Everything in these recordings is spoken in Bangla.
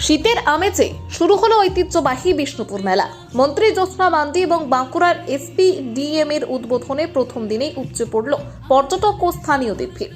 শীতের আমেজে শুরু হলো ঐতিহ্যবাহী বিষ্ণুপুর মেলা। মন্ত্রী জ্যোৎস্না মান্ডি এবং বাঁকুড়ার এসপি ডিএম এর উদ্বোধনে প্রথম দিনেই উপচে পড়ল পর্যটক ও স্থানীয়দের ভিড়।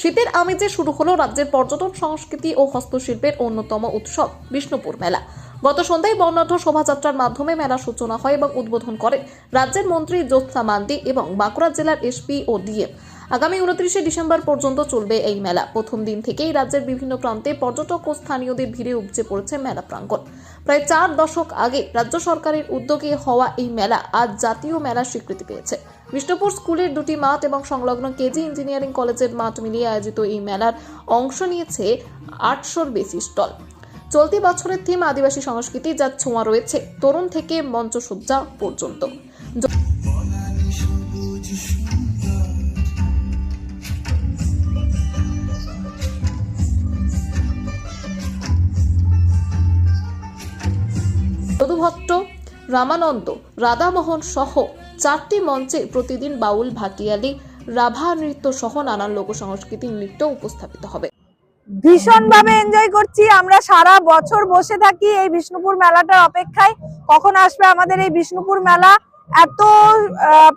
শীতের আমেজে শুরু হলো রাজ্যের পর্যটন সংস্কৃতি ও হস্তশিল্পের অন্যতম উৎসব বিষ্ণুপুর মেলা। গত সন্ধ্যায় বর্ণাঢ্য শোভাযাত্রার মাধ্যমে মেলার সূচনা হয় এবং উদ্বোধন করেন রাজ্যের মন্ত্রী জ্যোৎস্না মান্ডি এবং বাঁকুড়া জেলার এসপি ও ডিএম। আগামী 29শে ডিসেম্বর পর্যন্ত চলবে এই মেলা। প্রথম দিন থেকেই রাজ্যের বিভিন্ন প্রান্তে পর্যটক ও স্থানীয়দের ভিড়ে উপচে পড়েছে মেলা প্রাঙ্গণ। প্রায় 4 দশক আগে রাজ্য সরকারের উদ্যোগে হওয়া এই মেলা আজ জাতীয় মেলার স্বীকৃতি পেয়েছে। বিষ্ণুপুর স্কুলের 2টি মাঠ এবং সংলগ্ন কেজি ইঞ্জিনিয়ারিং কলেজের মাঠ মিলিয়ে আয়োজিত এই মেলার অংশ নিয়েছে 800-র বেশি স্টল। চলতি বছরের থিম আদিবাসী সংস্কৃতি, যার ছোঁয়া রয়েছে তরুণ থেকে মঞ্চসজ্জা পর্যন্ত। যদুভট্ট, রামানন্দ, রাধামোহন সহ 4টি মঞ্চে প্রতিদিন বাউল, ভাটিয়ালি, রাভা নৃত্য সহ নানান লোক সংস্কৃতির নৃত্য উপস্থাপিত হবে। ভীষণভাবে এনজয় করছি। আমরা সারা বছর বসে থাকি এই বিষ্ণুপুর মেলাটার অপেক্ষায়, কখন আসবে আমাদের এই বিষ্ণুপুর মেলা। এত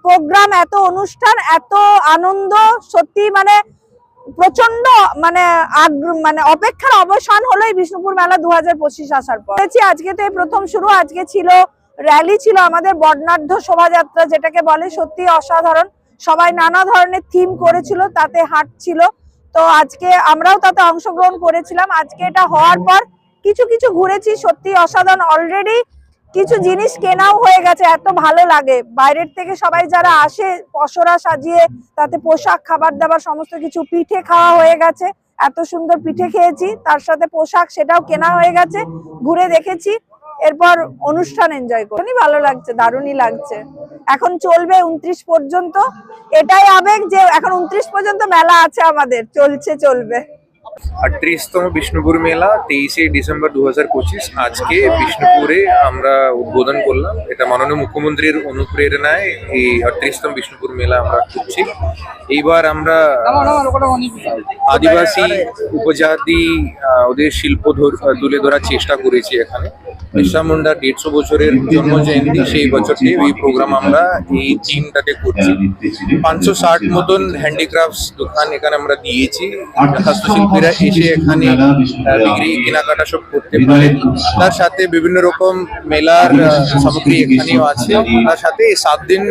প্রোগ্রাম, এত অনুষ্ঠান, এত আনন্দ, সত্যি মানে প্রচন্ড মানে অপেক্ষার অবসান হলো এই বিষ্ণুপুর মেলা 2025 আসার পর। আজকে তো এই প্রথম শুরু। আজকে ছিল র্যালি, ছিল আমাদের বর্ণাঢ্য শোভাযাত্রা, যেটাকে বলে। সত্যি অসাধারণ। সবাই নানা ধরনের থিম করেছিল, তাতে হাঁটছিল। তো আজকে আমরাও তাতে অংশগ্রহণ করেছিলাম। আজকে এটা হওয়ার পর কিছু ঘুরেছি, সত্যি অসাধারণ। অলরেডি কিছু জিনিস কেনাও হয়ে গেছে, এত ভালো লাগে। বাইরের থেকে সবাই যারা আসে পসরা সাজিয়ে, তাতে পোশাক, খাবার দাবার সমস্ত কিছু, পিঠে খাওয়া হয়ে গেছে। এত সুন্দর পিঠে খেয়েছি, তার সাথে পোশাক সেটাও কেনা হয়ে গেছে, ঘুরে দেখেছি। এরপর অনুষ্ঠান এনজয় করি, ভালো লাগছে, দারুণই লাগছে। এখন চলবে 29 পর্যন্ত। এটাই আবেগ যে এখন 29 পর্যন্ত মেলা আছে আমাদের, চলবে। 38তম বিষ্ণুপুর মেলা 23শে ডিসেম্বর 2025 আজকে বিষ্ণুপুরে আমরা উদ্বোধন করলাম। এটা মাননীয় মুখ্যমন্ত্রীর অনুপ্রেরণায় এই 38তম বিষ্ণুপুর মেলা আমরা করছি। এইবার আমরা আদিবাসী উপজাতি ওদের শিল্প তুলে ধরার চেষ্টা করেছি। এখানে বিরসা মুন্ডার 150 বছরের জন্ম জয়ন্তী, সেই বছরটি এই প্রোগ্রাম আমরা এই থিমটাতে করছি। 560 মতন হ্যান্ডিক্রাফটস দোকান এখানে আমরা দিয়েছি। হস্তশিল্পীরা এসে এখানে বিক্রি কেনাকাটা সব করতে পারে। তার সাথে বিভিন্ন রকম মেলার সামগ্রী এখানেও আছে। তার সাথে 7 দিন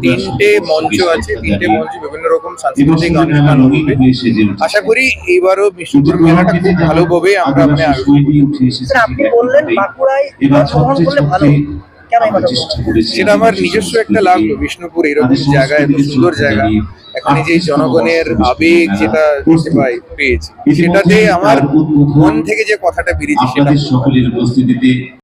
3টে মঞ্চ আছে। 3টে মঞ্চে বিভিন্ন রকম সাংস্কৃতিক অনুষ্ঠান হবে। আশা করি এইবারও বিষ্ণুপুর মেলাটা খুব ভালোভাবে আমরা আয়োজন করি। আপনি বললেন বাঁকুড়ায় করলে ভালো, সেটা আমার নিজস্ব একটা লাগলো। বিষ্ণুপুর এরকম জায়গা, এত সুন্দর জায়গা, এখানে যে জনগণের আবেগ যেটা পেয়েছি, সেটাতে আমার মন থেকে যে কথাটা বেরিয়েছে সেটা